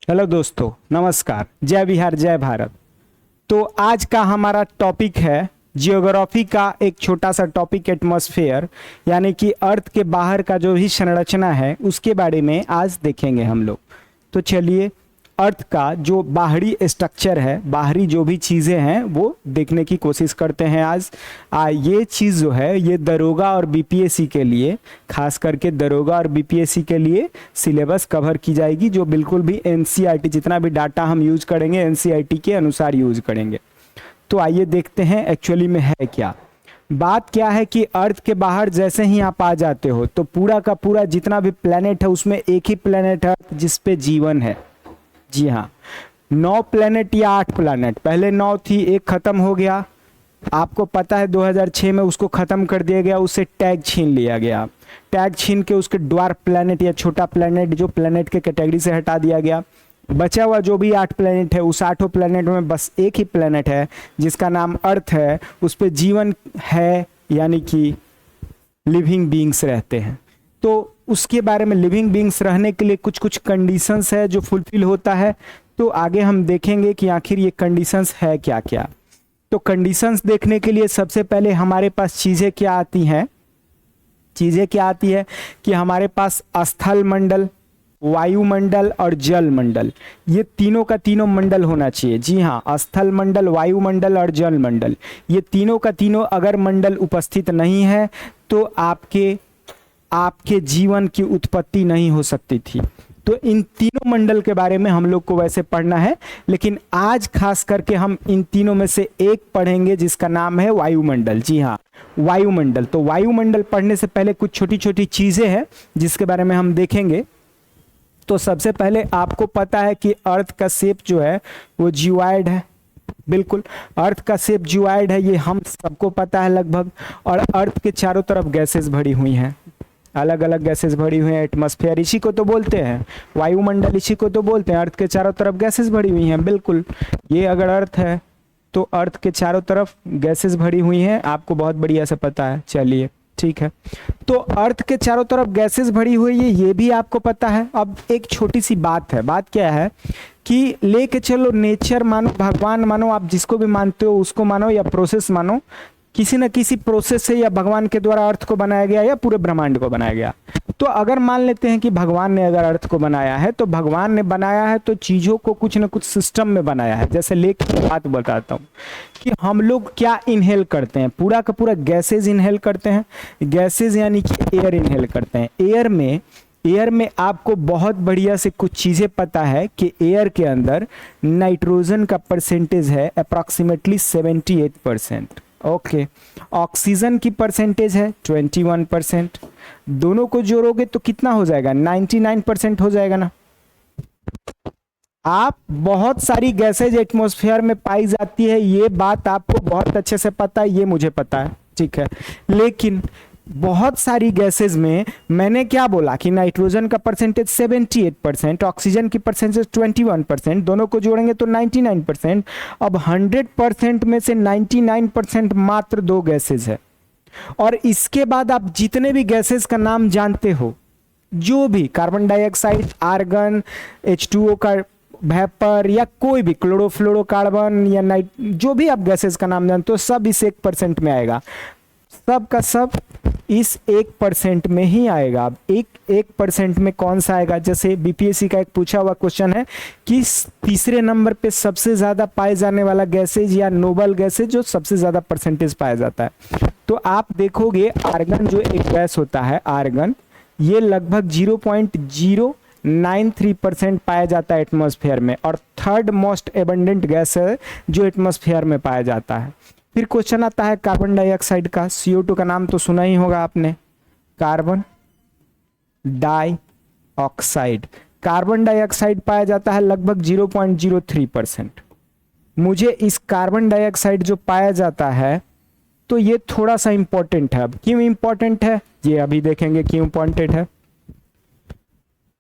Hello दोस्तों, नमस्कार। जय बिहार, जय भारत। तो आज का हमारा टॉपिक है जियोग्राफी का एक छोटा सा टॉपिक, एटमॉस्फेयर, यानी कि अर्थ के बाहर का जो भी संरचना है उसके बारे में आज देखेंगे हम लोग। तो चलिए, अर्थ का जो बाहरी स्ट्रक्चर है, बाहरी जो भी चीज़ें हैं वो देखने की कोशिश करते हैं आज। ये चीज़ जो है ये दरोगा और बीपीएससी के लिए, खास करके दरोगा और बीपीएससी के लिए सिलेबस कवर की जाएगी, जो बिल्कुल भी एनसीईआरटी, जितना भी डाटा हम यूज करेंगे एनसीईआरटी के अनुसार यूज करेंगे। तो आइए देखते हैं एक्चुअली में है क्या। बात क्या है कि अर्थ के बाहर जैसे ही आप आ जाते हो तो पूरा का पूरा जितना भी प्लेनेट है उसमें एक ही प्लेनेट है जिस पे जीवन है। जी हाँ, 9 प्लेनेट या 8 प्लेनेट, पहले 9 थी, एक खत्म हो गया। आपको पता है 2006 में उसको खत्म कर दिया गया, उससे टैग छीन लिया गया। टैग छीन के उसके ड्वार्फ प्लेनेट या छोटा प्लेनेट जो प्लेनेट के कैटेगरी से हटा दिया गया। बचा हुआ जो भी 8 प्लेनेट है, उस 8 प्लेनेट में बस एक ही प्लेनेट है जिसका नाम अर्थ है, उस पर जीवन है, यानी कि लिविंग बींग्स रहते हैं। तो उसके बारे में, लिविंग बींग्स रहने के लिए कुछ कुछ कंडीशंस है जो फुलफिल होता है। तो आगे हम देखेंगे कि आखिर ये कंडीशंस है क्या क्या। तो कंडीशंस देखने के लिए सबसे पहले हमारे पास चीज़ें क्या आती हैं। चीज़ें क्या आती है कि हमारे पास स्थल मंडल, वायुमंडल और जल मंडल, ये तीनों का तीनों मंडल होना चाहिए। जी हाँ, स्थल मंडल, वायुमंडल और जल मंडल, ये तीनों का तीनों अगर मंडल उपस्थित नहीं है तो आपके जीवन की उत्पत्ति नहीं हो सकती थी। तो इन तीनों मंडल के बारे में हम लोग को वैसे पढ़ना है, लेकिन आज खास करके हम इन तीनों में से एक पढ़ेंगे जिसका नाम है वायुमंडल। जी हाँ, वायुमंडल। तो वायुमंडल पढ़ने से पहले कुछ छोटी छोटी चीज़ें हैं जिसके बारे में हम देखेंगे। तो सबसे पहले आपको पता है कि अर्थ का शेप जो है वो जियोइड है। बिल्कुल, अर्थ का शेप जियोइड है, ये हम सबको पता है लगभग। और अर्थ के चारों तरफ गैसेस भरी हुई हैं, अलग अलग गैसेस भरी हुई हैं। एटमॉस्फेयर इसी को तो बोलते हैं, वायुमंडल इसी को तो बोलते हैं। अर्थ के चारों तरफ गैसेस भरी हुई हैं। बिल्कुल, ये अगर अर्थ है तो अर्थ के चारों तरफ गैसेस भरी हुई हैं, आपको बहुत बढ़िया से पता है। चलिए ठीक है, तो अर्थ के चारों तरफ गैसेस भरी हुई है, ये भी आपको पता है। अब एक छोटी सी बात है। बात क्या है कि लेके चलो, नेचर मानो, भगवान मानो, आप जिसको भी मानते हो उसको मानो या प्रोसेस मानो, किसी न किसी प्रोसेस से या भगवान के द्वारा अर्थ को बनाया गया या पूरे ब्रह्मांड को बनाया गया। तो अगर मान लेते हैं कि भगवान ने अगर अर्थ को बनाया है, तो भगवान ने बनाया है तो चीज़ों को कुछ न कुछ सिस्टम में बनाया है। जैसे लेख की बात बताता हूँ कि हम लोग क्या इनहेल करते हैं, पूरा का पूरा गैसेज इनहेल करते हैं। गैसेज यानी कि एयर इनहेल करते हैं। एयर में आपको बहुत बढ़िया से कुछ चीज़ें पता है कि एयर के अंदर नाइट्रोजन का परसेंटेज है अप्रॉक्सीमेटली 78%। ओके, ऑक्सीजन की परसेंटेज है 21%। दोनों को जोड़ोगे तो कितना हो जाएगा? 99% हो जाएगा ना। आप बहुत सारी गैसेज एटमॉस्फेयर में पाई जाती है, ये बात आपको बहुत अच्छे से पता है, ये मुझे पता है, ठीक है। लेकिन बहुत सारी गैसेज में मैंने क्या बोला कि नाइट्रोजन का परसेंटेज 78%, ऑक्सीजन की परसेंटेज 21%, दोनों को जोड़ेंगे तो 99%। अब 100% में से 99% मात्र 2 गैसेज है। और इसके बाद आप जितने भी गैसेज का नाम जानते हो, जो भी कार्बन डाइऑक्साइड, आर्गन, H2O का वेपर, या कोई भी क्लोरोफ्लोरोकार्बन या नाइट, जो भी आप गैसेज का नाम जानते हो, सब इस 1% में आएगा। सब का सब इस 1% में ही आएगा। अब 1% में कौन सा आएगा? जैसे बीपीएससी का एक पूछा हुआ क्वेश्चन है कि तीसरे नंबर पे सबसे ज्यादा पाए जाने वाला गैसेज या नोबल गैसेज जो सबसे ज्यादा परसेंटेज पाया जाता है। तो आप देखोगे आर्गन जो एक गैस होता है, आर्गन, ये लगभग 0.093% पाया जाता है एटमॉस्फेयर में, और थर्ड मोस्ट एबंडेंट गैस है जो एटमॉस्फेयर में पाया जाता है। फिर क्वेश्चन आता है कार्बन डाइऑक्साइड का। CO2 का नाम तो सुना ही होगा आपने, कार्बन डाइऑक्साइड। कार्बन डाइऑक्साइड पाया जाता है लगभग 0.03%। मुझे इस कार्बन डाइऑक्साइड जो पाया जाता है तो ये थोड़ा सा इंपॉर्टेंट है। अब क्यों इंपॉर्टेंट है ये अभी देखेंगे, क्यों इंपॉर्टेंट है।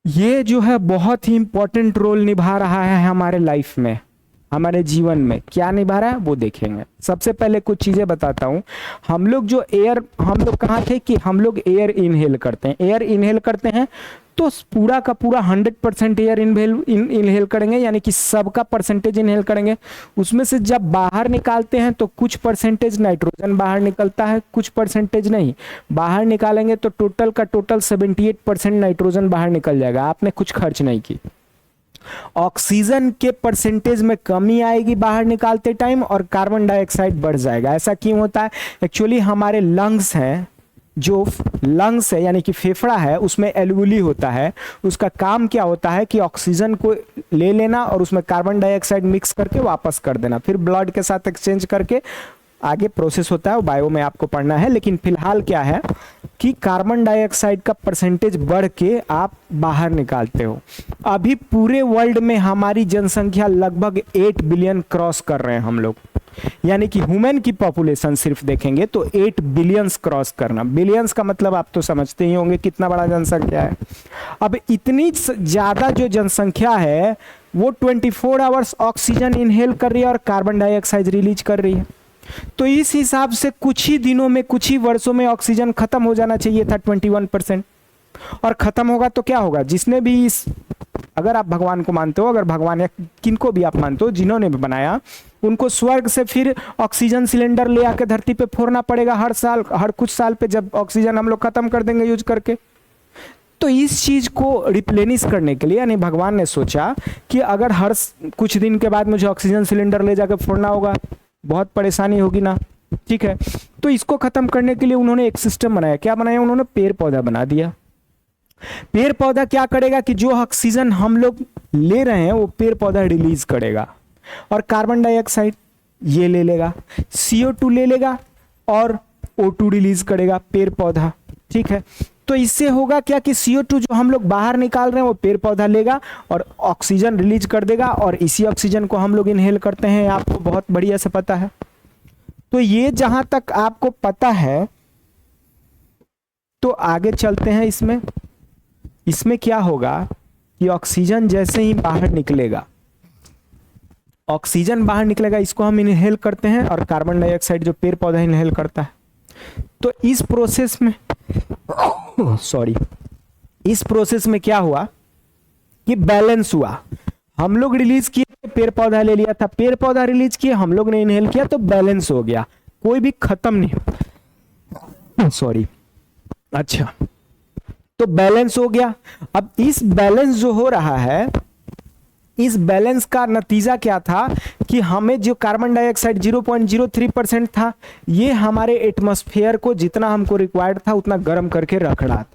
ये जो है बहुत ही इंपॉर्टेंट रोल निभा रहा है हमारे लाइफ में, हमारे जीवन में। क्या निभा रहा है वो देखेंगे। सबसे पहले कुछ चीजें बताता हूं। हम लोग कहाँ थे कि हम लोग एयर इनहेल करते हैं। एयर इनहेल करते हैं तो पूरा का पूरा 100% एयर इनहेल करेंगे, यानी कि सबका परसेंटेज इनहेल करेंगे। उसमें से जब बाहर निकालते हैं तो कुछ परसेंटेज नाइट्रोजन बाहर निकलता है, कुछ परसेंटेज नहीं। बाहर निकालेंगे तो टोटल का टोटल 78% नाइट्रोजन बाहर निकल जाएगा, आपने कुछ खर्च नहीं की। ऑक्सीजन के परसेंटेज में कमी आएगी बाहर निकालते टाइम, और कार्बन डाइऑक्साइड बढ़ जाएगा। ऐसा क्यों होता है? एक्चुअली हमारे लंग्स हैं, जो लंग्स है यानी कि फेफड़ा है, उसमें एल्वुली होता है। उसका काम क्या होता है कि ऑक्सीजन को ले लेना और उसमें कार्बन डाइऑक्साइड मिक्स करके वापस कर देना, फिर ब्लड के साथ एक्सचेंज करके आगे प्रोसेस होता है, वो बायो में आपको पढ़ना है। लेकिन फिलहाल क्या है कि कार्बन डाइऑक्साइड का परसेंटेज बढ़ के आप बाहर निकालते हो। अभी पूरे वर्ल्ड में हमारी जनसंख्या लगभग 8 बिलियन क्रॉस कर रहे हैं हम लोग, यानी कि ह्यूमन की पॉपुलेशन सिर्फ देखेंगे तो 8 बिलियंस क्रॉस करना। बिलियंस का मतलब आप तो समझते ही होंगे कितना बड़ा जनसंख्या है। अब इतनी ज्यादा जो जनसंख्या है वो 24 आवर्स ऑक्सीजन इनहेल कर रही है और कार्बन डाइऑक्साइड रिलीज कर रही है। तो इस हिसाब से कुछ ही दिनों में, कुछ ही वर्षों में ऑक्सीजन खत्म हो जाना चाहिए था 21%। और खत्म होगा तो क्या होगा? जिसने भी इस, अगर आप भगवान को मानते हो, अगर भगवान या किनको भी आप मानते हो, जिन्होंने भी बनाया, उनको स्वर्ग से फिर ऑक्सीजन सिलेंडर ले आके धरती पे फोड़ना पड़ेगा हर साल, हर कुछ साल पे, जब ऑक्सीजन हम लोग खत्म कर देंगे यूज करके। तो इस चीज को रिप्लेनिश करने के लिए यानी भगवान ने सोचा कि अगर हर कुछ दिन के बाद मुझे ऑक्सीजन सिलेंडर ले जाकर फोड़ना होगा, बहुत परेशानी होगी ना, ठीक है। तो इसको खत्म करने के लिए उन्होंने एक सिस्टम बनाया। क्या बनाया उन्होंने? पेड़ पौधा बना दिया। पेड़ पौधा क्या करेगा कि जो ऑक्सीजन हम लोग ले रहे हैं वो पेड़ पौधा रिलीज करेगा, और कार्बन डाइऑक्साइड ये ले लेगा, CO2 ले लेगा और O2 रिलीज करेगा पेड़ पौधा, ठीक है। तो इससे होगा क्या कि CO2 जो हम लोग बाहर निकाल रहे हैं वो पेड़ पौधा लेगा और ऑक्सीजन रिलीज कर देगा, और इसी ऑक्सीजन को हम लोग इनहेल करते हैं, आपको बहुत बढ़िया से पता है। तो ये जहां तक आपको पता है, तो आगे चलते हैं। इसमें क्या होगा कि ऑक्सीजन जैसे ही बाहर निकलेगा, ऑक्सीजन बाहर निकलेगा, इसको हम इनहेल करते हैं, और कार्बन डाइऑक्साइड जो पेड़ पौधा इनहेल करता है। तो इस प्रोसेस में इस प्रोसेस में क्या हुआ कि बैलेंस हुआ। हम लोग रिलीज किए, पेड़ पौधा ले लिया था, पेड़ पौधा रिलीज किए, हम लोग ने इनहेल किया, तो बैलेंस हो गया, कोई भी खत्म नहीं। अच्छा, तो बैलेंस हो गया। अब इस बैलेंस जो हो रहा है, इस बैलेंस का नतीजा क्या था कि हमें जो कार्बन डाइऑक्साइड 0.03% था, ये हमारे एटमॉस्फेयर को जितना हमको रिक्वायर्ड था उतना गर्म करके रख रहा था।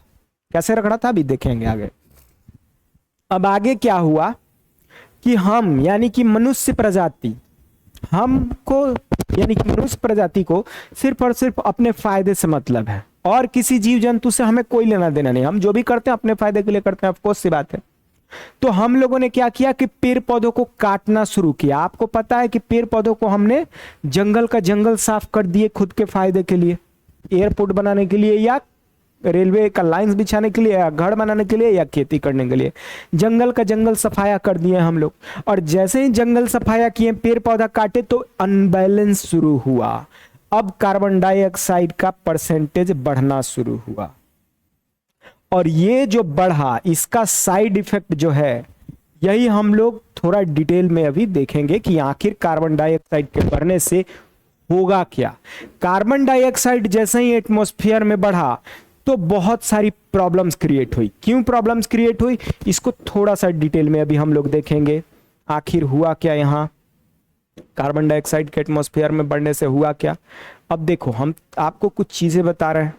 कैसे रख रहा था अभी देखेंगे आगे। अब आगे क्या हुआ कि हम यानी कि मनुष्य प्रजाति, हमको यानी कि मनुष्य प्रजाति को सिर्फ और सिर्फ अपने फायदे से मतलब है, और किसी जीव जंतु से हमें कोई लेना देना नहीं। हम जो भी करते हैं अपने फायदे के लिए करते हैं, ऑफकोर्स सी बात है। तो हम लोगों ने क्या किया कि पेड़ पौधों को काटना शुरू किया। आपको पता है कि पेड़ पौधों को हमने जंगल का जंगल साफ कर दिए खुद के फायदे के लिए, एयरपोर्ट बनाने के लिए, या रेलवे का लाइंस बिछाने के लिए, या घर बनाने के लिए, या खेती करने के लिए। जंगल का जंगल सफाया कर दिए हम लोग, और जैसे ही जंगल सफाया किए, पेड़ पौधा काटे, तो अनबैलेंस शुरू हुआ। अब कार्बन डाइऑक्साइड का परसेंटेज बढ़ना शुरू हुआ, और ये जो बढ़ा, इसका साइड इफेक्ट जो है, यही हम लोग थोड़ा डिटेल में अभी देखेंगे कि आखिर कार्बन डाइऑक्साइड के बढ़ने से होगा क्या। कार्बन डाइऑक्साइड जैसे ही एटमॉस्फेयर में बढ़ा तो बहुत सारी प्रॉब्लम्स क्रिएट हुई। क्यों प्रॉब्लम्स क्रिएट हुई, इसको थोड़ा सा डिटेल में अभी हम लोग देखेंगे। आखिर हुआ क्या यहां, कार्बन डाइऑक्साइड के एटमॉस्फेयर में बढ़ने से हुआ क्या। अब देखो, हम आपको कुछ चीजें बता रहे हैं।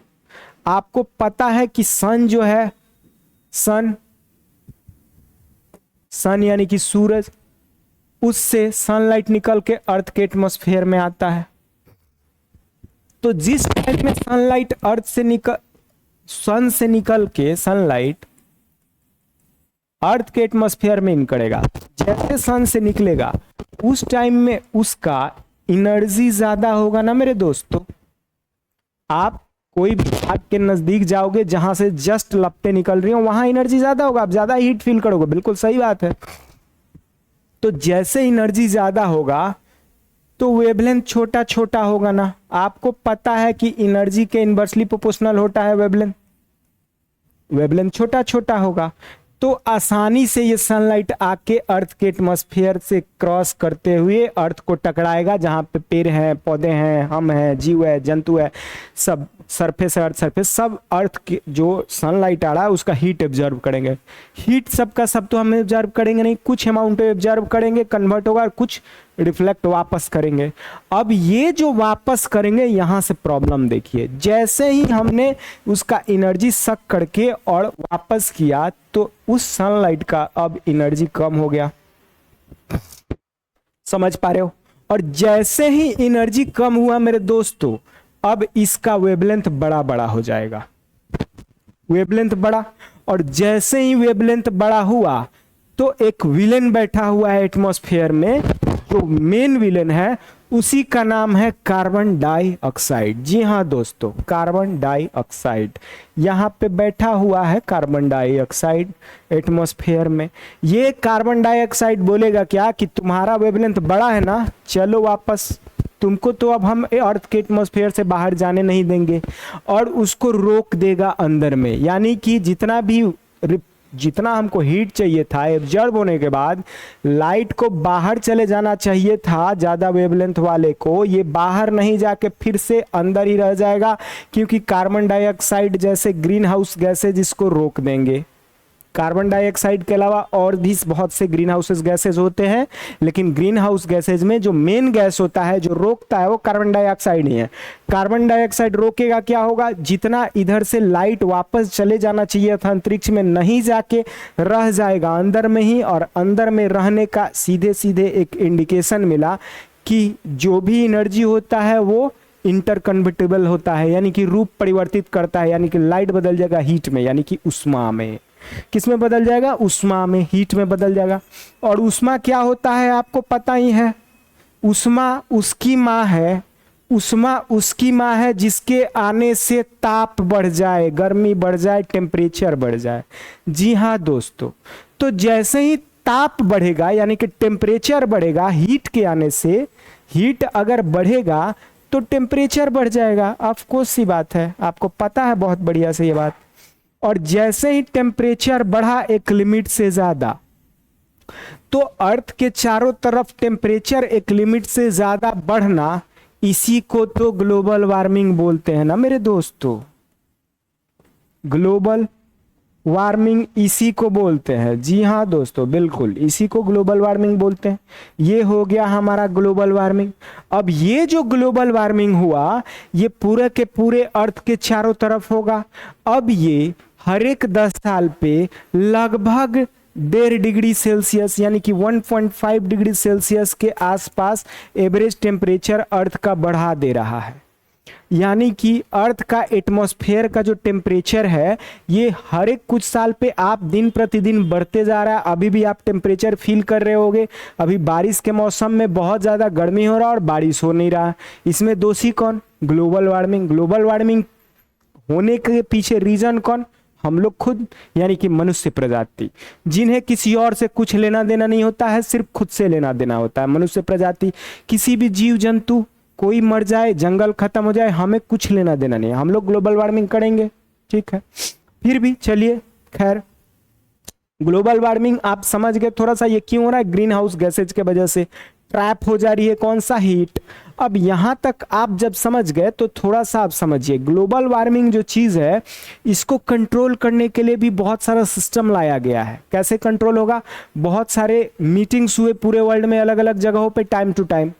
आपको पता है कि सन जो है, सन यानी कि सूरज, उससे सनलाइट निकल के अर्थ के एटमॉस्फेयर में आता है। तो जिस टाइम में सनलाइट सन से निकल के सनलाइट अर्थ के एटमॉस्फेयर में इन करेगा, जैसे सन से निकलेगा उस टाइम में उसका एनर्जी ज्यादा होगा ना मेरे दोस्तों। आप कोई भी आग के नजदीक जाओगे जहां से जस्ट लपटें निकल रही हो, वहां एनर्जी ज्यादा होगा, आप ज्यादा हीट फील करोगे, बिल्कुल सही बात है। तो जैसे एनर्जी ज्यादा होगा तो वेवलेंथ छोटा छोटा होगा ना। आपको पता है कि एनर्जी के इनवर्सली प्रोपोर्शनल होता है वेवलेंथ। वेवलेंथ छोटा छोटा होगा, तो आसानी से ये सनलाइट आके अर्थ के एटमॉस्फेयर से क्रॉस करते हुए अर्थ को टकराएगा, जहाँ पे पेड़ हैं, पौधे हैं, हम हैं, जीव है, जंतु है, सब सरफेस है, अर्थ सरफेस, सब अर्थ के जो सनलाइट आ रहा है उसका हीट एब्जॉर्ब करेंगे। हीट सबका सब तो हम एब्जॉर्ब करेंगे नहीं, कुछ अमाउंट एब्जॉर्ब करेंगे, कन्वर्ट होगा, और कुछ रिफ्लेक्ट वापस करेंगे। अब ये जो वापस करेंगे, यहां से प्रॉब्लम देखिए, जैसे ही हमने उसका एनर्जी सक करके और वापस किया तो उस सनलाइट का अब एनर्जी कम हो गया, समझ पा रहे हो। और जैसे ही एनर्जी कम हुआ मेरे दोस्तों, अब इसका वेवलेंथ बड़ा बड़ा हो जाएगा, वेवलेंथ बड़ा, और जैसे ही वेवलेंथ बड़ा हुआ तो एक विलेन बैठा हुआ है एटमॉस्फेयर में, जो मेन विलेन है उसी का नाम है कार्बन डाइऑक्साइड। जी हाँ दोस्तों, कार्बन डाइऑक्साइड यहाँ पे बैठा हुआ है, कार्बन डाइऑक्साइड एटमॉस्फेयर में। ये कार्बन डाइऑक्साइड बोलेगा क्या कि तुम्हारा वेवलेंथ बड़ा है ना, चलो वापस, तुमको तो अब हम अर्थ के एटमॉस्फेयर से बाहर जाने नहीं देंगे, और उसको रोक देगा अंदर में। यानी कि जितना हमको हीट चाहिए था एब्जॉर्ब होने के बाद, लाइट को बाहर चले जाना चाहिए था ज्यादा वेवलेंथ वाले को, ये बाहर नहीं जाके फिर से अंदर ही रह जाएगा, क्योंकि कार्बन डाइऑक्साइड जैसे ग्रीन हाउस गैसेज इसको रोक देंगे। कार्बन डाइऑक्साइड के अलावा और भी बहुत से ग्रीन हाउसेज गैसेज होते हैं, लेकिन ग्रीन हाउस गैसेज में जो मेन गैस होता है जो रोकता है वो कार्बन डाइऑक्साइड ही है। कार्बन डाइऑक्साइड रोकेगा, क्या होगा, जितना इधर से लाइट वापस चले जाना चाहिए था अंतरिक्ष में, नहीं जाके रह जाएगा अंदर में ही, और अंदर में रहने का सीधे सीधे एक इंडिकेशन मिला कि जो भी एनर्जी होता है वो इंटरकन्वर्टिबल होता है, यानी कि रूप परिवर्तित करता है, यानी कि लाइट बदल जाएगा हीट में, यानी कि उष्मा में। किस में बदल जाएगा, उष्मा में, हीट में बदल जाएगा। और उष्मा क्या होता है आपको पता ही है, उष्मा उसकी माँ है, उष्मा उसकी माँ है जिसके आने से ताप बढ़ जाए, गर्मी बढ़ जाए, टेम्परेचर बढ़ जाए। जी हाँ दोस्तों, तो जैसे ही ताप बढ़ेगा यानी कि टेम्परेचर बढ़ेगा, हीट के आने से, हीट अगर बढ़ेगा तो टेम्परेचर बढ़ जाएगा, ऑफ कोर्स सी बात है, आपको पता है बहुत बढ़िया से ये बात। और जैसे ही टेम्परेचर बढ़ा एक लिमिट से ज्यादा, तो अर्थ के चारों तरफ टेम्परेचर एक लिमिट से ज्यादा बढ़ना, इसी को तो ग्लोबल वार्मिंग बोलते हैं ना मेरे दोस्तों। ग्लोबल वार्मिंग इसी को बोलते हैं। जी हाँ दोस्तों, बिल्कुल इसी को ग्लोबल वार्मिंग बोलते हैं। ये हो गया हमारा ग्लोबल वार्मिंग। अब ये जो ग्लोबल वार्मिंग हुआ, ये पूरे के पूरे अर्थ के चारों तरफ होगा। अब ये हर एक 10 साल पे लगभग 1.5 डिग्री सेल्सियस यानी कि 1.5 डिग्री सेल्सियस के आसपास एवरेज टेम्परेचर अर्थ का बढ़ा दे रहा है। यानी कि अर्थ का एटमॉस्फेयर का जो टेम्परेचर है, ये हर एक कुछ साल पे आप दिन प्रतिदिन बढ़ते जा रहा है। अभी भी आप टेम्परेचर फील कर रहे होगे, अभी बारिश के मौसम में बहुत ज़्यादा गर्मी हो रहा है और बारिश हो नहीं रहा। इसमें दोषी कौन, ग्लोबल वार्मिंग। ग्लोबल वार्मिंग होने के पीछे रीजन कौन, हम लोग खुद, यानी कि मनुष्य प्रजाति, जिन्हें किसी और से कुछ लेना देना नहीं होता है, सिर्फ खुद से लेना देना होता है। मनुष्य प्रजाति, किसी भी जीव जंतु कोई मर जाए, जंगल खत्म हो जाए, हमें कुछ लेना देना नहीं, हम लोग ग्लोबल वार्मिंग करेंगे, ठीक है। फिर भी चलिए, खैर ग्लोबल वार्मिंग आप समझ गए थोड़ा सा ये क्यों हो रहा है, ग्रीन हाउस गैसेज के वजह से ट्रैप हो जा रही है कौन सा, हीट। अब यहां तक आप जब समझ गए तो थोड़ा सा आप समझिए, ग्लोबल वार्मिंग जो चीज है, इसको कंट्रोल करने के लिए भी बहुत सारा सिस्टम लाया गया है। कैसे कंट्रोल होगा, बहुत सारे मीटिंग्स हुए पूरे वर्ल्ड में अलग अलग जगहों पे टाइम टू टाइम।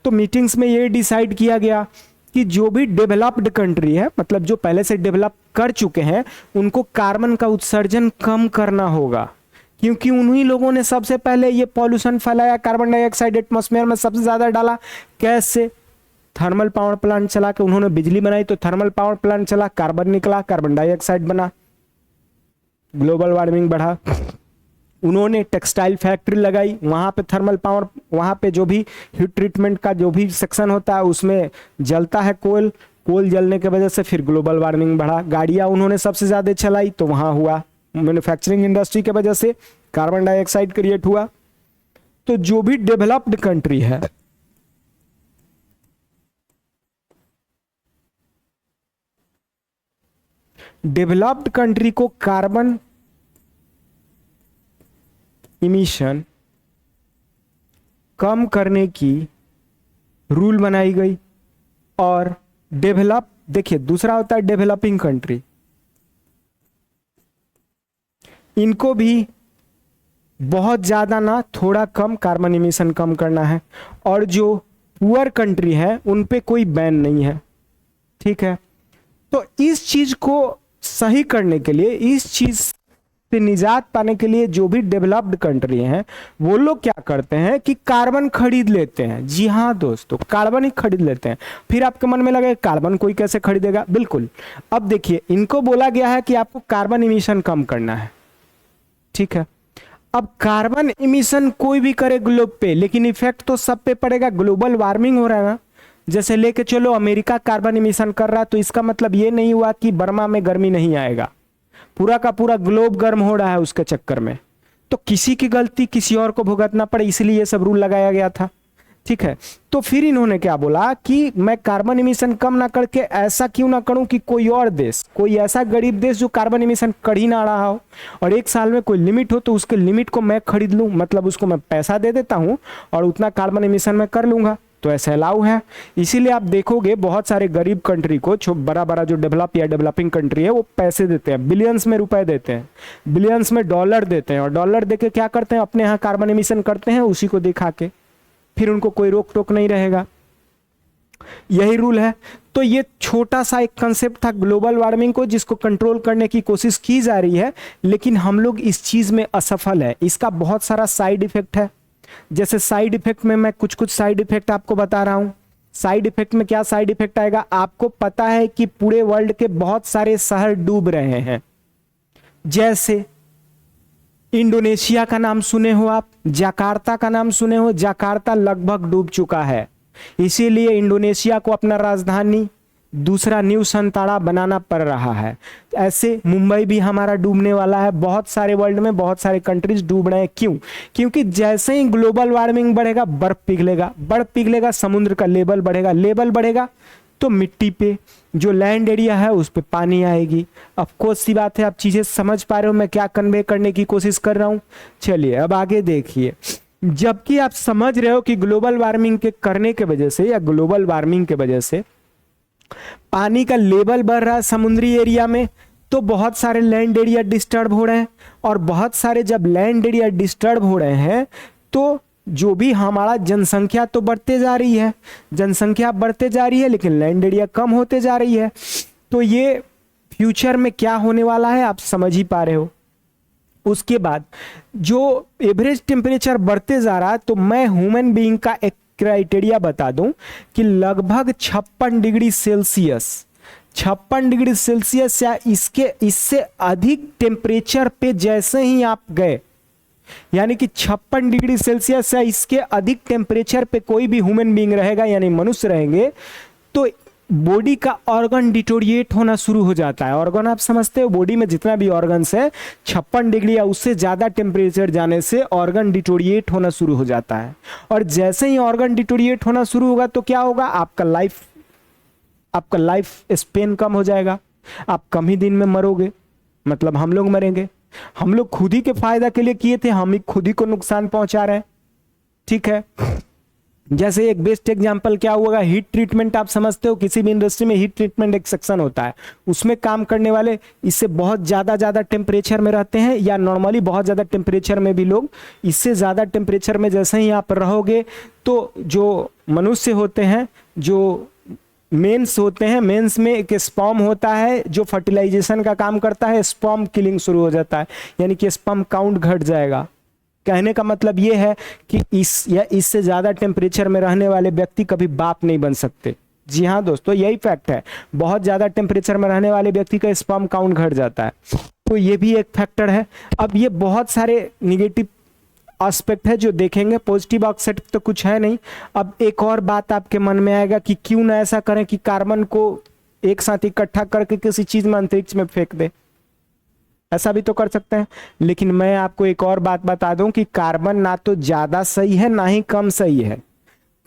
तो मीटिंग्स में ये डिसाइड किया गया कि जो भी डेवलप्ड कंट्री है, मतलब जो पहले से डेवलप कर चुके हैं, उनको कार्बन का उत्सर्जन कम करना होगा, क्योंकि उन्हीं लोगों ने सबसे पहले ये पॉल्यूशन फैलाया, कार्बन डाइऑक्साइड एटमॉस्फेयर में सबसे ज्यादा डाला। कैसे, थर्मल पावर प्लांट चला के उन्होंने बिजली बनाई, तो थर्मल पावर प्लांट चला, कार्बन निकला, कार्बन डाइऑक्साइड बना, ग्लोबल वार्मिंग बढ़ा। उन्होंने टेक्सटाइल फैक्ट्री लगाई, वहां पे थर्मल पावर, वहां पे जो भी हीट ट्रीटमेंट का जो भी सेक्शन होता है उसमें जलता है कोल, कोल जलने की वजह से फिर ग्लोबल वार्मिंग बढ़ा। गाड़ियां उन्होंने सबसे ज्यादा चलाई, तो वहां हुआ, मैन्युफैक्चरिंग इंडस्ट्री की वजह से कार्बन डाइऑक्साइड क्रिएट हुआ। तो जो भी डेवलप्ड कंट्री है, डेवलप्ड कंट्री को कार्बन इमिशन कम करने की रूल बनाई गई। और डेवलप, देखिए दूसरा होता है डेवलपिंग कंट्री, इनको भी बहुत ज्यादा ना थोड़ा कम कार्बन इमिशन कम करना है। और जो पुअर कंट्री है उन पे कोई बैन नहीं है, ठीक है। तो इस चीज को सही करने के लिए, इस चीज से निजात पाने के लिए जो भी डेवलप्ड कंट्री हैं वो लोग क्या करते हैं कि कार्बन खरीद लेते हैं। जी हाँ दोस्तों, कार्बन ही खरीद लेते हैं। फिर आपके मन में लगे कार्बन कोई कैसे खरीदेगा, बिल्कुल। अब देखिए, इनको बोला गया है कि आपको कार्बन इमिशन कम करना है, ठीक है। अब कार्बन इमिशन कोई भी करे ग्लोब पे, लेकिन इफेक्ट तो सब पे पड़ेगा। ग्लोबल वार्मिंग हो रहा है ना, जैसे लेके चलो अमेरिका कार्बन इमिशन कर रहा है, तो इसका मतलब ये नहीं हुआ कि बर्मा में गर्मी नहीं आएगा। पूरा का पूरा ग्लोब गर्म हो रहा है उसके चक्कर में। तो किसी की गलती किसी और को भुगतना पड़े, इसलिए ये सब रूल लगाया गया था, ठीक है। तो फिर इन्होंने क्या बोला कि मैं कार्बन इमिशन कम ना करके ऐसा क्यों ना करूं कि कोई और देश, कोई ऐसा गरीब देश जो कार्बन इमिशन कर ही ना रहा हो और एक साल में कोई लिमिट हो, तो उसके लिमिट को मैं खरीद लूं, मतलब उसको मैं पैसा दे देता हूं और उतना कार्बन इमिशन मैं कर लूंगा। तो ऐसा अलाउ है। इसीलिए आप देखोगे बहुत सारे गरीब कंट्री को, बड़ा बड़ा जो डेवलप या डेवलपिंग कंट्री है, वो पैसे देते हैं, बिलियंस में रुपए देते हैं, बिलियंस में डॉलर देते हैं, और डॉलर देके क्या करते हैं, अपने यहाँ कार्बन इमिशन करते हैं उसी को दिखा के, फिर उनको कोई रोक टोक नहीं रहेगा। यही रूल है। तो ये छोटा सा एक कंसेप्ट था ग्लोबल वार्मिंग को, जिसको कंट्रोल करने की कोशिश की जा रही है, लेकिन हम लोग इस चीज में असफल है। इसका बहुत सारा साइड इफेक्ट है। जैसे साइड इफेक्ट में मैं कुछ कुछ साइड इफेक्ट आपको बता रहा हूं। साइड इफेक्ट में क्या साइड इफेक्ट आएगा, आपको पता है कि पूरे वर्ल्ड के बहुत सारे शहर डूब रहे हैं। जैसे इंडोनेशिया का नाम सुने हो आप, जकार्ता का नाम सुने हो, जकार्ता लगभग डूब चुका है। इसीलिए इंडोनेशिया को अपना राजधानी दूसरा न्यू संताड़ा बनाना पड़ रहा है। ऐसे मुंबई भी हमारा डूबने वाला है। बहुत सारे वर्ल्ड में बहुत सारे कंट्रीज डूब रहे हैं। क्यों? क्योंकि जैसे ही ग्लोबल वार्मिंग बढ़ेगा, बर्फ पिघलेगा, बर्फ पिघलेगा, समुद्र का लेवल बढ़ेगा, लेवल बढ़ेगा तो मिट्टी पे जो लैंड एरिया है उस पे पानी आएगी। ऑफ कोर्स सी बात है, आप चीजें समझ पा रहे हो मैं क्या कन्वे करने की कोशिश कर रहा हूं। चलिए अब आगे देखिए, जबकि आप समझ रहे हो कि ग्लोबल वार्मिंग के करने के वजह से या ग्लोबल वार्मिंग के वजह से पानी का लेवल बढ़ रहा है समुद्री एरिया में, तो बहुत सारे लैंड एरिया डिस्टर्ब हो रहे हैं। और बहुत सारे जब लैंड एरिया डिस्टर्ब हो रहे हैं तो जो भी हमारा जनसंख्या तो बढ़ते जा रही है, जनसंख्या बढ़ते जा रही है, लेकिन लैंड एरिया कम होते जा रही है। तो ये फ्यूचर में क्या होने वाला है आप समझ ही पा रहे हो। उसके बाद जो एवरेज टेम्परेचर बढ़ते जा रहा है, तो मैं ह्यूमन बीइंग का एक क्राइटेरिया बता दूं कि लगभग 56 डिग्री सेल्सियस, 56 डिग्री सेल्सियस या इससे अधिक टेम्परेचर पे जैसे ही आप गए, यानी कि 56 डिग्री सेल्सियस या इसके अधिक टेम्परेचर पे कोई भी ह्यूमन बीइंग रहेगा, यानी मनुष्य रहेंगे, तो बॉडी का ऑर्गन डिटोरिएट होना शुरू हो जाता है। ऑर्गन आप समझते हो, बॉडी में जितना भी ऑर्गन्स है 56 डिग्री या उससे ज्यादा टेम्परेचर जाने से ऑर्गन डिटोरिएट होना शुरू हो जाता है। और जैसे ही ऑर्गन डिटोरिएट होना शुरू होगा तो क्या होगा, आपका लाइफ स्पेन कम हो जाएगा, आप कम ही दिन में मरोगे, मतलब हम लोग मरेंगे। हम लोग खुद ही के फायदा के लिए किए थे, हम ही खुद ही को नुकसान पहुंचा रहे हैं, ठीक है। जैसे एक बेस्ट एग्जांपल क्या हुआ, हीट ट्रीटमेंट आप समझते हो, किसी भी इंडस्ट्री में हीट ट्रीटमेंट एक सेक्शन होता है, उसमें काम करने वाले इससे बहुत ज्यादा टेम्परेचर में रहते हैं, या नॉर्मली बहुत ज्यादा टेम्परेचर में भी लोग, इससे ज्यादा टेम्परेचर में जैसे ही आप रहोगे तो जो मनुष्य होते हैं, जो मेंस होते हैं, मेंस में एक स्पर्म होता है जो फर्टिलाइजेशन का काम करता है, स्पर्म किलिंग शुरू हो जाता है, यानी कि स्पर्म काउंट घट जाएगा। कहने का मतलब ये है कि इससे ज्यादा टेम्परेचर में रहने वाले व्यक्ति कभी बाप नहीं बन सकते। जी हाँ दोस्तों, यही फैक्ट है, बहुत ज्यादा टेम्परेचर में रहने वाले व्यक्ति का स्पर्म काउंट घट जाता है, तो ये भी एक फैक्टर है। अब ये बहुत सारे निगेटिव एस्पेक्ट है जो देखेंगे, पॉजिटिव एस्पेक्ट तो कुछ है नहीं। अब एक और बात आपके मन में आएगा कि क्यों ना ऐसा करें कि कार्बन को एक साथ इकट्ठा करके किसी चीज में अंतरिक्ष में फेंक दे, ऐसा भी तो कर सकते हैं। लेकिन मैं आपको एक और बात बता दूं कि कार्बन ना तो ज्यादा सही है ना ही कम सही है।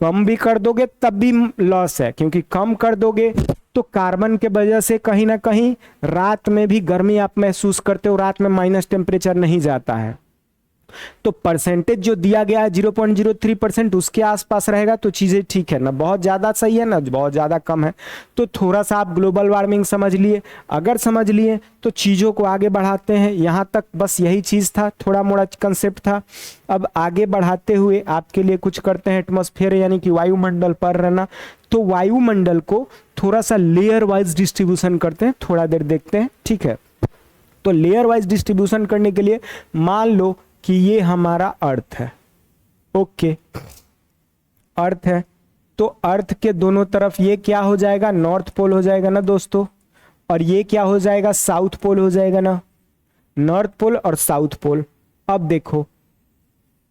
कम भी कर दोगे तब भी लॉस है, क्योंकि कम कर दोगे तो कार्बन के वजह से कहीं ना कहीं रात में भी गर्मी आप महसूस करते हो, रात में माइनस टेम्परेचर नहीं जाता है। तो परसेंटेज जो दिया गया है 0.03% उसके आसपास रहेगा तो चीजें ठीक है ना, बहुत ज्यादा सही है ना बहुत ज्यादा कम है। तो थोड़ा सा आप ग्लोबल वार्मिंग समझ लिए, अगर समझ लिए तो चीजों को आगे बढ़ाते हैं। यहां तक बस यही चीज था, थोड़ा मोड़ा कंसेप्ट था। अब आगे बढ़ाते हुए आपके लिए कुछ करते हैं, एटमॉस्फेयर यानी कि वायुमंडल पर रहना। तो वायुमंडल को थोड़ा सा लेयर वाइज डिस्ट्रीब्यूशन करते हैं, थोड़ा देर देखते हैं, ठीक है। तो लेयर वाइज डिस्ट्रीब्यूशन करने के लिए मान लो कि ये हमारा अर्थ है, ओके, अर्थ है। तो अर्थ के दोनों तरफ ये क्या हो जाएगा, नॉर्थ पोल हो जाएगा ना दोस्तों, और ये क्या हो जाएगा, साउथ पोल हो जाएगा ना, नॉर्थ पोल और साउथ पोल। अब देखो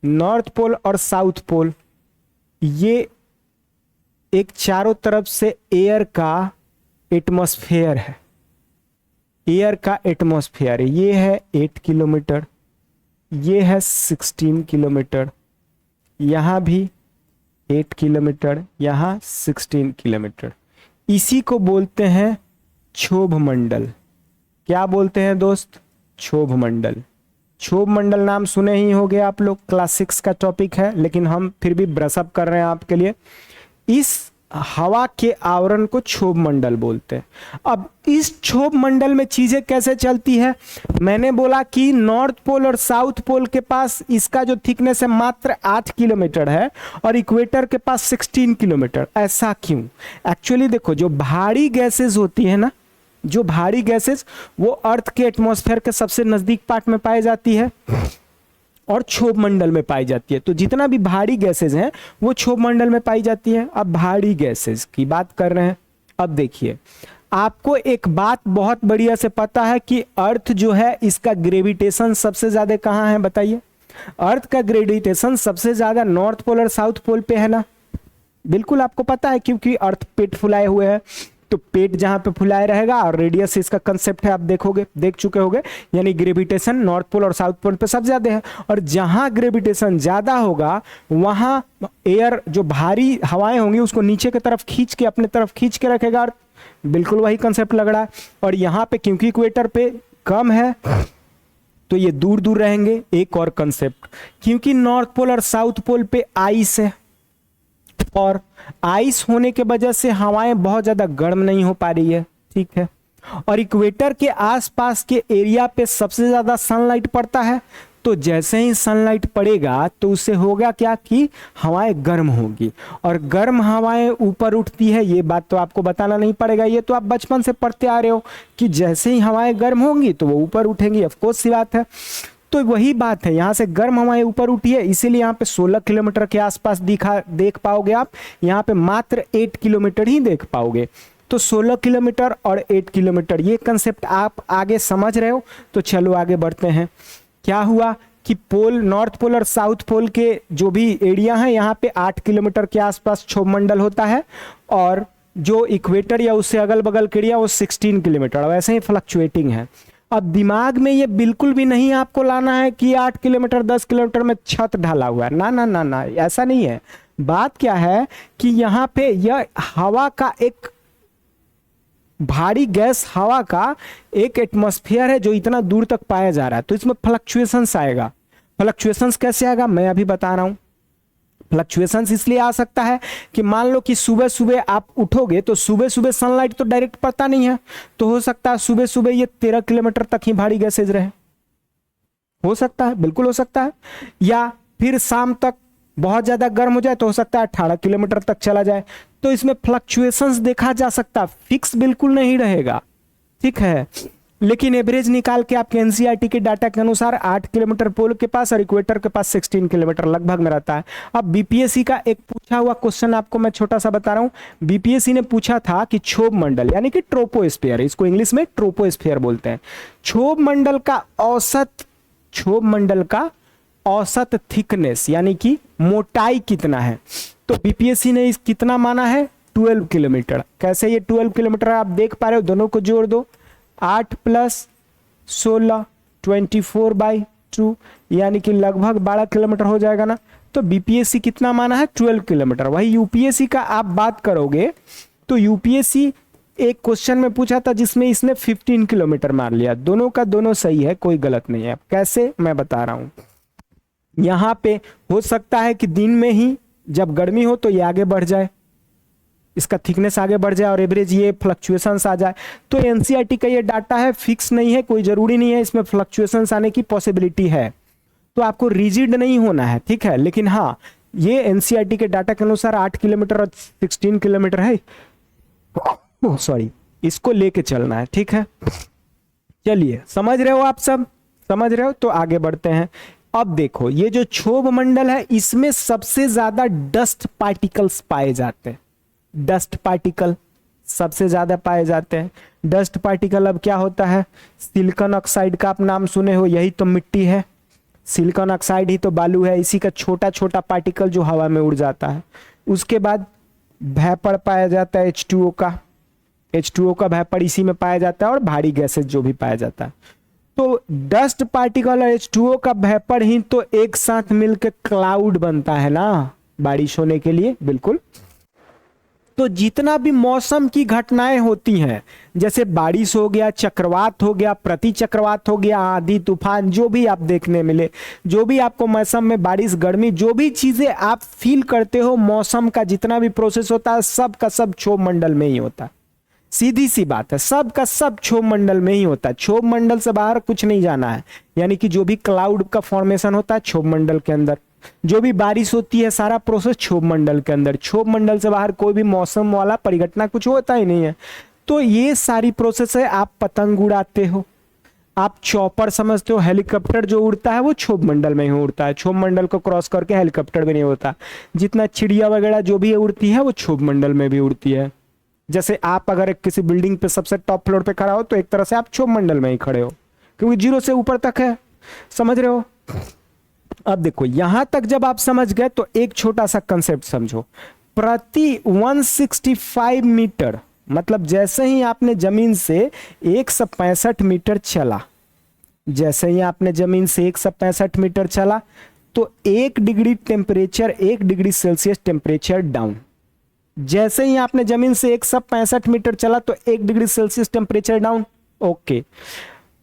नॉर्थ पोल और साउथ पोल ये एक चारों तरफ से एयर का एटमॉस्फेयर है, एयर का एटमॉस्फेयर। ये है 8 किलोमीटर, ये है 16 किलोमीटर, यहां भी 8 किलोमीटर, यहां 16 किलोमीटर। इसी को बोलते हैं क्षोभ मंडल। क्या बोलते हैं दोस्त, क्षोभ मंडल। क्षोभ मंडल नाम सुने ही होंगे आप लोग, क्लास 6 का टॉपिक है, लेकिन हम फिर भी ब्रशअप कर रहे हैं आपके लिए। इस हवा के आवरण को क्षोभ मंडल बोलते हैं। अब इस क्षोभ मंडल में चीजें कैसे चलती है, मैंने बोला कि नॉर्थ पोल और साउथ पोल के पास इसका जो थिकनेस है मात्र 8 किलोमीटर है और इक्वेटर के पास 16 किलोमीटर। ऐसा क्यों, एक्चुअली देखो जो भारी गैसेस होती है ना, जो भारी गैसेस वो अर्थ के एटमॉस्फेयर के सबसे नजदीक पार्ट में पाई जाती है और क्षोभ मंडल में पाई जाती है। तो जितना भी भारी गैसेज हैं वो क्षोभ मंडल में पाई जाती है। अब भारी गैसेज की बात कर रहे हैं। अब देखिए आपको एक बात बहुत बढ़िया से पता है कि अर्थ जो है इसका ग्रेविटेशन सबसे ज्यादा कहाँ है, बताइए। अर्थ का ग्रेविटेशन सबसे ज्यादा नॉर्थ पोल और साउथ पोल पे है ना, बिल्कुल आपको पता है, क्योंकि अर्थ पेट फुलाए हुए है। तो पेट जहां पे फुलाए रहेगा और रेडियस इसका कंसेप्ट है, आप देखोगे, देख चुके होगे, यानी ग्रेविटेशन नॉर्थ पोल और साउथ पोल पे सबसे ज्यादा है। और जहां ग्रेविटेशन ज्यादा होगा वहां एयर जो भारी हवाएं होंगी उसको नीचे की तरफ खींच के अपने तरफ खींच के रखेगा अर्थ। बिल्कुल वही कंसेप्ट लग रहा है। और यहाँ पे क्योंकि इक्वेटर पे कम है तो ये दूर दूर रहेंगे। एक और कंसेप्ट, क्योंकि नॉर्थ पोल और साउथ पोल पे आइस है और आइस होने के वजह से हवाएं बहुत ज्यादा गर्म नहीं हो पा रही है, ठीक है। और इक्वेटर के आसपास के एरिया पे सबसे ज्यादा सनलाइट पड़ता है। तो जैसे ही सनलाइट पड़ेगा तो उससे होगा क्या कि हवाएं गर्म होगी और गर्म हवाएं ऊपर उठती है। ये बात तो आपको बताना नहीं पड़ेगा, ये तो आप बचपन से पढ़ते आ रहे हो कि जैसे ही हवाएं गर्म होंगी तो वो ऊपर उठेंगी, ऑफ कोर्स सी बात है। तो वही बात है, यहाँ से गर्म हवाएं ऊपर उठी है, इसीलिए यहाँ पे 16 किलोमीटर के आसपास देख पाओगे आप। यहाँ पे मात्र 8 किलोमीटर ही देख पाओगे। तो 16 किलोमीटर और 8 किलोमीटर ये कंसेप्ट आप आगे समझ रहे हो। तो चलो आगे बढ़ते हैं। क्या हुआ कि पोल, नॉर्थ पोल और साउथ पोल के जो भी एरिया है यहाँ पे 8 किलोमीटर के आसपास क्षोभ मंडल होता है और जो इक्वेटर या उससे अगल बगल के एरिया वो 16 किलोमीटर, वैसे ही फ्लक्चुएटिंग है। अब दिमाग में ये बिल्कुल भी नहीं आपको लाना है कि 8 किलोमीटर 10 किलोमीटर में छत ढला हुआ है, ना ना ना ना, ऐसा नहीं है। बात क्या है कि यहाँ पे यह हवा का एक भारी गैस, हवा का एक एटमॉस्फेयर है जो इतना दूर तक पाया जा रहा है। तो इसमें फ्लक्चुएशंस आएगा। फ्लक्चुएशंस कैसे आएगा मैं अभी बता रहा हूं। फ्लक्चुएशंस इसलिए आ सकता है कि मान लो कि सुबह सुबह आप उठोगे तो सुबह सुबह सनलाइट तो डायरेक्ट पड़ता नहीं है, तो हो सकता है सुबह सुबह ये 13 किलोमीटर तक ही भारी गैसेज रहे, हो सकता है, बिल्कुल हो सकता है। या फिर शाम तक बहुत ज्यादा गर्म हो जाए तो हो सकता है 18 किलोमीटर तक चला जाए। तो इसमें फ्लक्चुएशंस देखा जा सकता, फिक्स बिल्कुल नहीं रहेगा, ठीक है। लेकिन एवरेज निकाल के आपके एनसीईआरटी के डाटा के अनुसार 8 किलोमीटर पोल के पास और इक्वेटर के पास 16 किलोमीटर लगभग में रहता है। अब बीपीएससी का एक पूछा हुआ क्वेश्चन आपको मैं छोटा सा बता रहा हूं। बीपीएससी ने पूछा था कि क्षोभ मंडल यानी कि ट्रोपोस्फीयर, इसको इंग्लिश में ट्रोपोस्फीयर बोलते हैं, क्षोभ मंडल का औसत थिकनेस यानी कि मोटाई कितना है। तो बीपीएससी ने इस कितना माना है, 12 किलोमीटर। कैसे ये 12 किलोमीटर आप देख पा रहे हो, दोनों को जोड़ दो, 8 + 16 24/2 यानी कि लगभग 12 किलोमीटर हो जाएगा ना। तो बीपीएससी कितना माना है, 12 किलोमीटर। वही यूपीएससी का आप बात करोगे तो यूपीएससी एक क्वेश्चन में पूछा था जिसमें इसने 15 किलोमीटर मार लिया। दोनों का दोनों सही है, कोई गलत नहीं है। कैसे, मैं बता रहा हूं। यहां पे हो सकता है कि दिन में ही जब गर्मी हो तो ये आगे बढ़ जाए, इसका थिकनेस आगे बढ़ जाए और एवरेज ये फ्लक्चुएशंस आ जाए। तो एनसीईआरटी का ये डाटा है, फिक्स नहीं है, कोई जरूरी नहीं है, इसमें फ्लक्चुएशंस आने की पॉसिबिलिटी है, तो आपको रिजिड नहीं होना है, ठीक है। लेकिन हाँ, ये एनसीईआरटी के डाटा के अनुसार 8 किलोमीटर और 16 किलोमीटर है, सॉरी, इसको लेके चलना है, ठीक है। चलिए, समझ रहे हो आप, सब समझ रहे हो, तो आगे बढ़ते हैं। अब देखो, ये जो क्षोभ मंडल है इसमें सबसे ज्यादा डस्ट पार्टिकल्स पाए जाते हैं। डस्ट पार्टिकल सबसे ज्यादा पाए जाते हैं। डस्ट पार्टिकल अब क्या होता है, सिलिकॉन ऑक्साइड का आप नाम सुने हो, यही तो मिट्टी है, सिलिकॉन ऑक्साइड ही तो बालू है, इसी का छोटा छोटा पार्टिकल जो हवा में उड़ जाता है। उसके बाद वेपर पाया जाता है H2O का, H2O का वेपर इसी में पाया जाता है, और भारी गैसेज जो भी पाया जाता है। तो डस्ट पार्टिकल और H2O का वेपर ही तो एक साथ मिलकर क्लाउड बनता है ना, बारिश होने के लिए, बिल्कुल। तो जितना भी मौसम की घटनाएं होती हैं, जैसे बारिश हो गया, चक्रवात हो गया, प्रति चक्रवात हो गया, आंधी तूफान, जो भी आप देखने मिले, जो भी आपको मौसम में बारिश गर्मी, जो भी चीजें आप फील करते हो, मौसम का जितना भी प्रोसेस होता है, सब का सब क्षोभ मंडल में ही होता है। सीधी सी बात है, सब का सब क्षोभ मंडल में ही होता है। क्षोभ मंडल से बाहर कुछ नहीं जाना है, यानी कि जो भी क्लाउड का फॉर्मेशन होता है क्षोभ मंडल के अंदर, जो भी बारिश होती है, सारा प्रोसेस क्षोभ मंडल के अंदर। क्षोभ मंडल से बाहर कोई भी मौसम वाला परिघटना कुछ होता ही नहीं है। तो ये सारी प्रोसेस है। आप पतंग उड़ाते हो, आप चॉपर समझते हो, हेलीकॉप्टर जो उड़ता है वो क्षोभ मंडल में ही उड़ता है, क्षोभ मंडल को क्रॉस करके हेलीकॉप्टर भी नहीं होता। जितना चिड़िया वगैरह जो भी उड़ती है वो क्षोभ मंडल में भी उड़ती है। जैसे आप अगर किसी बिल्डिंग पे सबसे टॉप फ्लोर पे खड़ा हो तो एक तरह से आप क्षोभ मंडल में ही खड़े हो, क्योंकि 0 से ऊपर तक है, समझ रहे हो। अब देखो, यहां तक जब आप समझ गए तो एक छोटा सा कंसेप्ट समझो। प्रति 165 मीटर, मतलब जैसे ही आपने जमीन से 165 मीटर चला, जैसे ही आपने जमीन से 165 मीटर चला, तो 1 degree temperature, 1 degree Celsius temperature down. जैसे ही आपने जमीन से 165 मीटर चला तो 1 degree Celsius temperature down. Okay,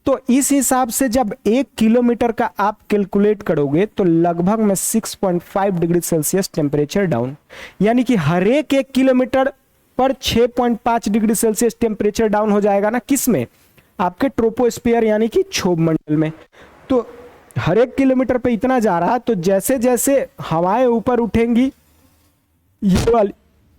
तो इस हिसाब से जब 1 किलोमीटर का आप कैलकुलेट करोगे तो लगभग में 6.5 डिग्री सेल्सियस टेम्परेचर डाउन, यानी कि हर एक 1 किलोमीटर पर 6.5 डिग्री सेल्सियस टेम्परेचर डाउन हो जाएगा ना, किस में, आपके ट्रोपोस्फियर यानी कि क्षोभ मंडल में। तो हर 1 किलोमीटर पे इतना जा रहा, तो जैसे जैसे हवाएं ऊपर उठेंगी, ये वाली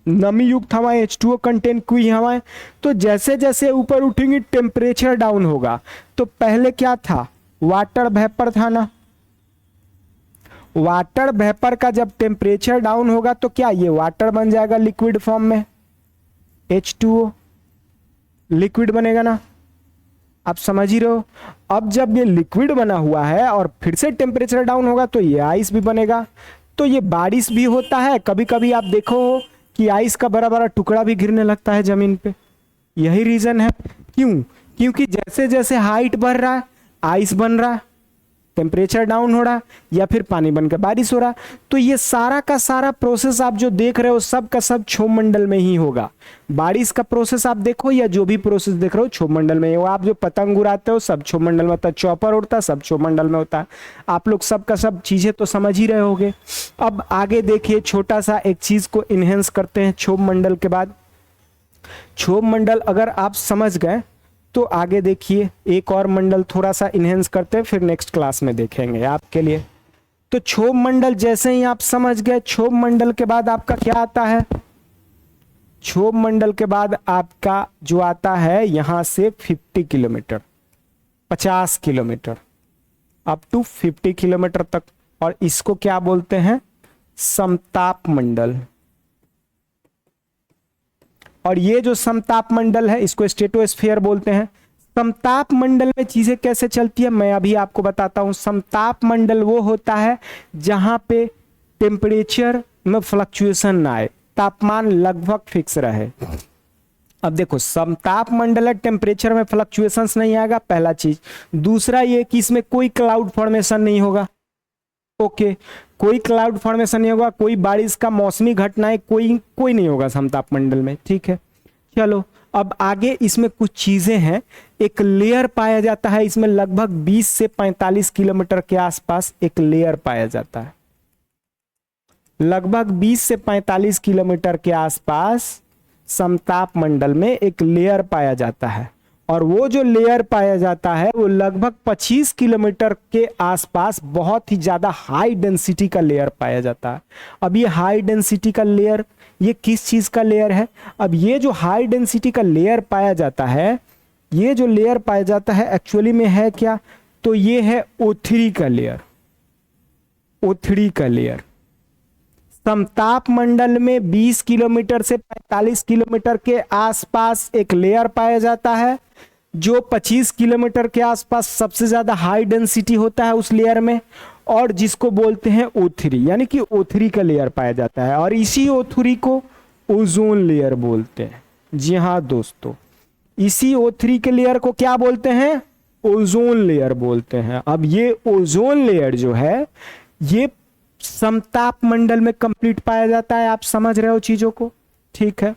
नमी युक्त हवाएं, H2O कंटेन की हवाएं, तो जैसे जैसे ऊपर उठेंगी टेम्परेचर डाउन होगा। तो पहले क्या था, वाटर वेपर था ना, वाटर वेपर का जब टेम्परेचर डाउन होगा तो क्या ये वाटर बन जाएगा लिक्विड फॉर्म में, H2O लिक्विड बनेगा ना, आप समझ ही रहे हो। अब जब ये लिक्विड बना हुआ है और फिर से टेम्परेचर डाउन होगा तो ये आइस भी बनेगा। तो ये बारिश भी होता है, कभी कभी आप देखो कि आइस का बड़ा बड़ा टुकड़ा भी गिरने लगता है जमीन पे। यही रीजन है, क्यों, क्योंकि जैसे जैसे हाइट बढ़ रहा है आइस बन रहा, टेम्परेचर डाउन हो रहा, या फिर पानी बनकर बारिश हो रहा। तो ये सारा का सारा प्रोसेस आप जो देख रहे हो सब का सब क्षोभ मंडल में ही होगा। बारिश का प्रोसेस आप देखो या जो भी प्रोसेस देख रहे हो क्षोभ मंडल में ही होगा। आप जो पतंग उड़ाते हो सब क्षोभ मंडल में होता है, चॉपर उड़ता है सब क्षोभ मंडल में होता है। आप लोग सब का सब चीजें तो समझ ही रहे होगे। अब आगे देखिए, छोटा सा एक चीज को इनहेंस करते हैं क्षोभ मंडल के बाद। क्षोभ मंडल अगर आप समझ गए तो आगे देखिए एक और मंडल थोड़ा सा इनहेंस करते हैं, फिर नेक्स्ट क्लास में देखेंगे आपके लिए। तो क्षोभ मंडल जैसे ही आप समझ गए, क्षोभ मंडल के बाद आपका क्या आता है, क्षोभ मंडल के बाद आपका जो आता है यहां से 50 kilometre, 50 kilometre up to 50 kilometre तक, और इसको क्या बोलते हैं, समताप मंडल। और ये जो समताप मंडल है इसको स्ट्रेटोस्फीयर बोलते हैं। समताप मंडल में चीजें कैसे चलती है मैं अभी आपको बताता हूं। समताप मंडल वो होता है जहां पे टेम्परेचर में फ्लक्चुएशन ना आए, तापमान लगभग फिक्स रहे। अब देखो, समताप मंडल है, टेम्परेचर में फ्लक्चुएशंस नहीं आएगा, पहला चीज। दूसरा ये कि इसमें कोई क्लाउड फॉर्मेशन नहीं होगा। ओके, कोई क्लाउड फॉर्मेशन नहीं होगा, कोई बारिश का मौसमी घटनाएं कोई नहीं होगा समताप मंडल में, ठीक है। चलो अब आगे इसमें कुछ चीजें हैं। एक लेयर पाया जाता है इसमें, लगभग 20 से 45 किलोमीटर के आसपास एक लेयर पाया जाता है। लगभग 20 से 45 किलोमीटर के आसपास समताप मंडल में एक लेयर पाया जाता है, और वो जो लेयर पाया जाता है वो लगभग 25 किलोमीटर के आसपास बहुत ही ज्यादा हाई डेंसिटी का लेयर पाया जाता है। अब ये हाई डेंसिटी का लेयर, ये किस चीज का लेयर है? अब ये जो हाई डेंसिटी का लेयर पाया जाता है, ये जो लेयर पाया जाता है एक्चुअली में है क्या? तो ये है O3 का लेयर। O3 का लेयर समताप मंडल में 20 किलोमीटर से 45 किलोमीटर के आसपास एक लेयर पाया जाता है, जो 25 किलोमीटर के आसपास सबसे ज्यादा हाई डेंसिटी होता है उस लेयर में, और जिसको बोलते हैं O3, यानी कि O3 का लेयर पाया जाता है। और इसी O3 को ओजोन लेयर बोलते हैं। जी हाँ दोस्तों, इसी O3 के लेयर को क्या बोलते हैं? ओजोन लेयर बोलते हैं। अब ये ओजोन लेयर जो है ये समताप मंडल में कंप्लीट पाया जाता है। आप समझ रहे हो चीजों को? ठीक है।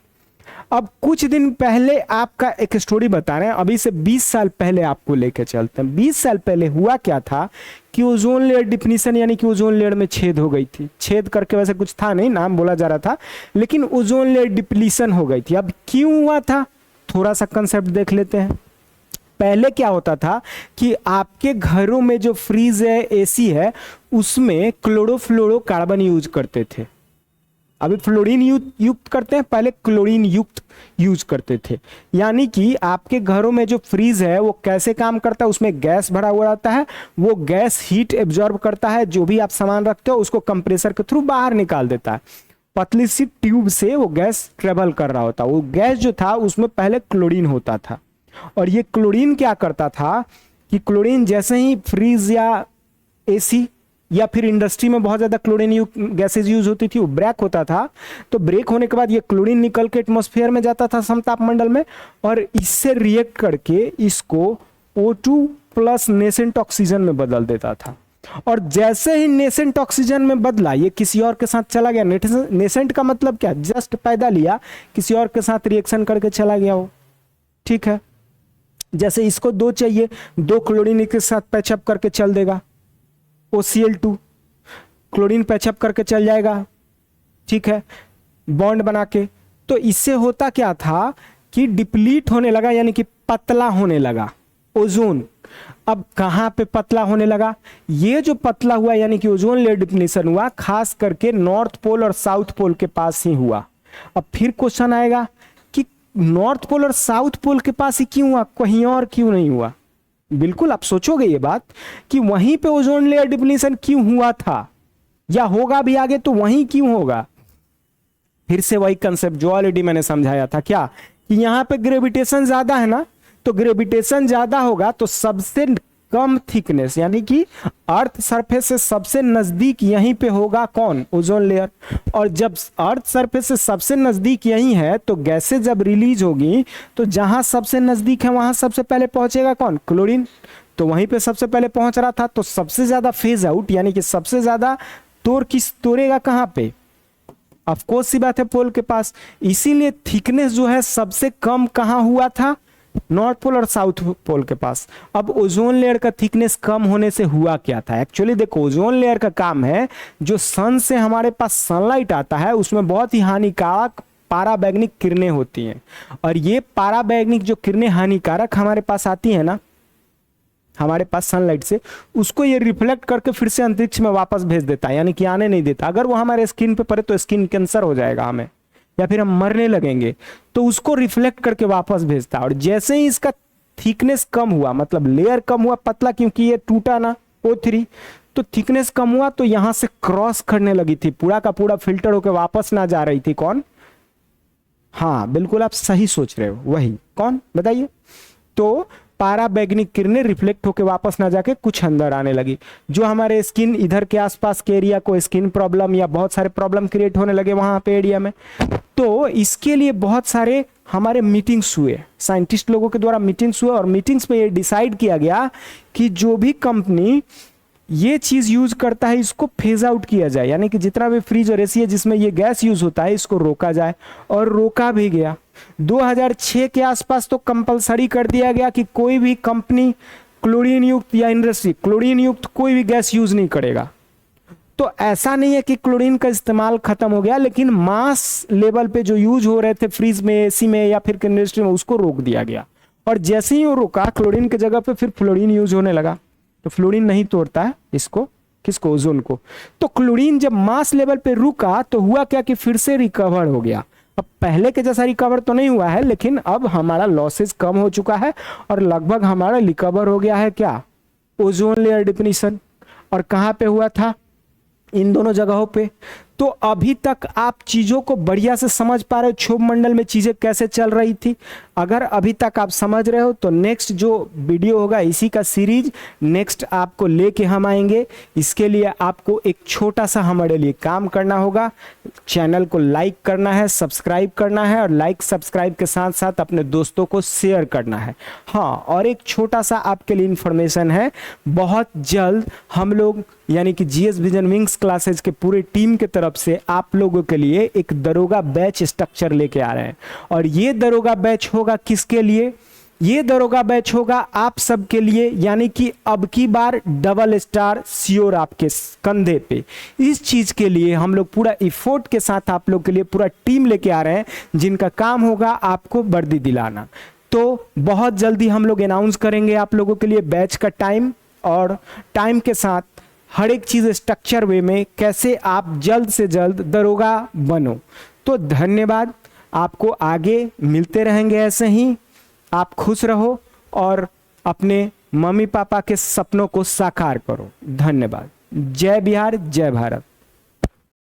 अब कुछ दिन पहले आपका एक स्टोरी बता रहे हैं, अभी से 20 साल पहले आपको लेके चलते हैं। 20 साल पहले हुआ क्या था कि ओजोन लेयर डिफिनीशन, यानी कि ओजोन लेयर में छेद हो गई थी। छेद करके वैसे कुछ था नहीं, नाम बोला जा रहा था, लेकिन ओजोन लेयर डिप्लीशन हो गई थी। अब क्यों हुआ था, थोड़ा सा कंसेप्ट देख लेते हैं। पहले क्या होता था कि आपके घरों में जो फ्रीज है, एसी है, उसमें क्लोरोफ्लोरोकार्बन यूज करते थे। अभी फ्लोरीन युक्त करते हैं, पहले क्लोरीन युक्त यूज करते थे। यानी कि आपके घरों में जो फ्रीज है वो कैसे काम करता है? उसमें गैस भरा हुआ रहता है, वो गैस हीट एब्जॉर्ब करता है, जो भी आप सामान रखते हो उसको कंप्रेसर के थ्रू बाहर निकाल देता है। पतली सी ट्यूब से वो गैस ट्रेवल कर रहा होता। वो गैस जो था उसमें पहले क्लोरीन होता था, और ये क्लोरीन क्या करता था कि क्लोरीन जैसे ही फ्रीज या एसी या फिर इंडस्ट्री में बहुत ज्यादा क्लोरीन गैसेज यूज होती थी, वो ब्रेक होता था। तो ब्रेक होने के बाद ये क्लोरीन निकल के एटमॉस्फेयर में जाता था समताप मंडल में, और इससे रिएक्ट करके इसको O2 प्लस नेसेंट ऑक्सीजन में बदल देता था। और जैसे ही नेसेंट ऑक्सीजन में बदला, ये किसी और के साथ चला गया। नेसेंट का मतलब क्या? जस्ट पैदा लिया, किसी और के साथ रिएक्शन करके चला गया वो। ठीक है। जैसे इसको 2 चाहिए, 2 क्लोरीन के साथ पैचअप करके चल देगा, OCl2 क्लोरीन पैचअप करके चल जाएगा। ठीक है, बॉन्ड बना के। तो इससे होता क्या था कि डिप्लीट होने लगा, यानी कि पतला होने लगा ओजोन। अब कहां पे पतला होने लगा? ये जो पतला हुआ यानी कि ओजोन लेयर डिप्लीशन हुआ, खास करके नॉर्थ पोल और साउथ पोल के पास ही हुआ। अब फिर क्वेश्चन आएगा कि नॉर्थ पोल और साउथ पोल के पास ही क्यों हुआ, कहीं और क्यों नहीं हुआ? बिल्कुल आप सोचोगे ये बात कि वहीं पे ओजोन लेयर डिप्लीशन क्यों हुआ था, या होगा भी आगे, तो वहीं क्यों होगा? फिर से वही कंसेप्ट जो ऑलरेडी मैंने समझाया था, क्या कि यहां पे ग्रेविटेशन ज्यादा है ना, तो ग्रेविटेशन ज्यादा होगा तो सबसे कम थिकनेस, यानी कि अर्थ सरफेस से सबसे नजदीक यहीं पे होगा कौन? Ozone layer. और जब अर्थ सरफेस से सबसे नजदीक यहीं है, तो गैसें जब रिलीज होगी तो जहां सबसे नजदीक है वहां सबसे पहले पहुंचेगा कौन? क्लोरीन। तो वहीं पे सबसे पहले पहुंच रहा था, तो सबसे ज्यादा फेज आउट, यानी कि सबसे ज्यादा तोड़ेगा कहां पे? ऑफकोर्स सी बात है, पोल के पास। इसीलिए थिकनेस जो है सबसे कम कहां हुआ था? नॉर्थ पोल और साउथ पोल के पास। अब ओजोन लेयर का थिकनेस कम होने से हुआ क्या था? एक्चुअली देखो, ओजोन लेयर का काम है, जो सन से हमारे पास सनलाइट आता है उसमें बहुत ही हानिकारक पाराबैंगनिक किरणें होती हैं, और ये पाराबैंगनिक जो किरणें हानिकारक हमारे पास आती है ना, हमारे पास सनलाइट से, उसको ये रिफ्लेक्ट करके फिर से अंतरिक्ष में वापस भेज देता है, यानी कि आने नहीं देता। अगर वो हमारे स्किन पे पड़े तो स्किन कैंसर हो जाएगा हमें, या फिर हम मरने लगेंगे, तो उसको रिफ्लेक्ट करके वापस भेजता है। और जैसे ही इसका थिकनेस कम हुआ, मतलब लेयर कम हुआ, पतला, क्योंकि ये टूटा ना O3, तो थिकनेस कम हुआ, तो यहां से क्रॉस करने लगी थी, पूरा का पूरा फिल्टर होकर वापस ना जा रही थी। कौन? हाँ बिल्कुल आप सही सोच रहे हो, वही। कौन बताइए? तो पाराबैंगनिक किरणें रिफ्लेक्ट होकर वापस ना जाके कुछ अंदर आने लगी, जो हमारे स्किन इधर के आसपास के एरिया को स्किन प्रॉब्लम या बहुत सारे प्रॉब्लम क्रिएट होने लगे वहां पे एरिया में। तो इसके लिए बहुत सारे हमारे मीटिंग्स हुए, साइंटिस्ट लोगों के द्वारा मीटिंग्स हुए, और मीटिंग्स में ये डिसाइड किया गया कि जो भी कंपनी ये चीज यूज करता है इसको फेज आउट किया जाए, यानी कि जितना भी फ्रिज और एसी है जिसमें ये गैस यूज होता है इसको रोका जाए, और रोका भी गया। 2006 के आसपास तो कंपलसरी कर दिया गया कि कोई भी कंपनी क्लोरीन युक्त या इंडस्ट्री क्लोरीन युक्त कोई भी गैस यूज नहीं करेगा। तो ऐसा नहीं है कि क्लोरीन का इस्तेमाल खत्म हो गया, लेकिन मास लेवल पे जो यूज हो रहे थे फ्रिज में, एसी में या फिर इंडस्ट्री में, उसको रोक दिया गया। और जैसे ही वो रुका, क्लोरीन की जगह पे फिर फ्लोरीन यूज होने लगा। तो फ्लोरीन नहीं तोड़ता है इसको, किसको, ओजोन को। तो क्लोरीन जब मास लेवल पे रुका तो हुआ क्या कि फिर से रिकवर हो गया। अब पहले के जैसा रिकवर तो नहीं हुआ है, लेकिन अब हमारा लॉसेस कम हो चुका है और लगभग हमारा रिकवर हो गया है क्या, ओजोन लेयर डिप्लीशन। और कहाँ पे हुआ था, इन दोनों जगहों पे। तो अभी तक आप चीजों को बढ़िया से समझ पा रहे हो, क्षोभ मंडल में चीजें कैसे चल रही थी। अगर अभी तक आप समझ रहे हो तो नेक्स्ट जो वीडियो होगा इसी का सीरीज नेक्स्ट आपको लेके हम आएंगे। इसके लिए आपको एक छोटा सा हमारे लिए काम करना होगा, चैनल को लाइक करना है, सब्सक्राइब करना है, और लाइक सब्सक्राइब के साथ साथ अपने दोस्तों को शेयर करना है। हाँ, और एक छोटा सा आपके लिए इंफॉर्मेशन है, बहुत जल्द हम लोग यानी कि जीएस विजन विंग्स क्लासेज के पूरे टीम के तरफ से आप लोगों के लिए एक दरोगा बैच स्ट्रक्चर लेके आ रहे हैं। और ये दरोगा बैच होगा किसके लिए, ये दरोगा बैच होगा आप सबके लिए, यानी कि अब की बार डबल स्टार श्योर आपके कंधे पे। इस चीज के लिए हम लोग पूरा इफोर्ट के साथ आप लोग के लिए पूरा टीम लेके आ रहे हैं, जिनका काम होगा आपको वर्दी दिलाना। तो बहुत जल्दी हम लोग अनाउंस करेंगे आप लोगों के लिए बैच का टाइम, और टाइम के साथ हर एक चीज स्ट्रक्चर वे में कैसे आप जल्द से जल्द दरोगा बनो। तो धन्यवाद, आपको आगे मिलते रहेंगे ऐसे ही। आप खुश रहो और अपने मम्मी पापा के सपनों को साकार करो। धन्यवाद। जय बिहार, जय भारत।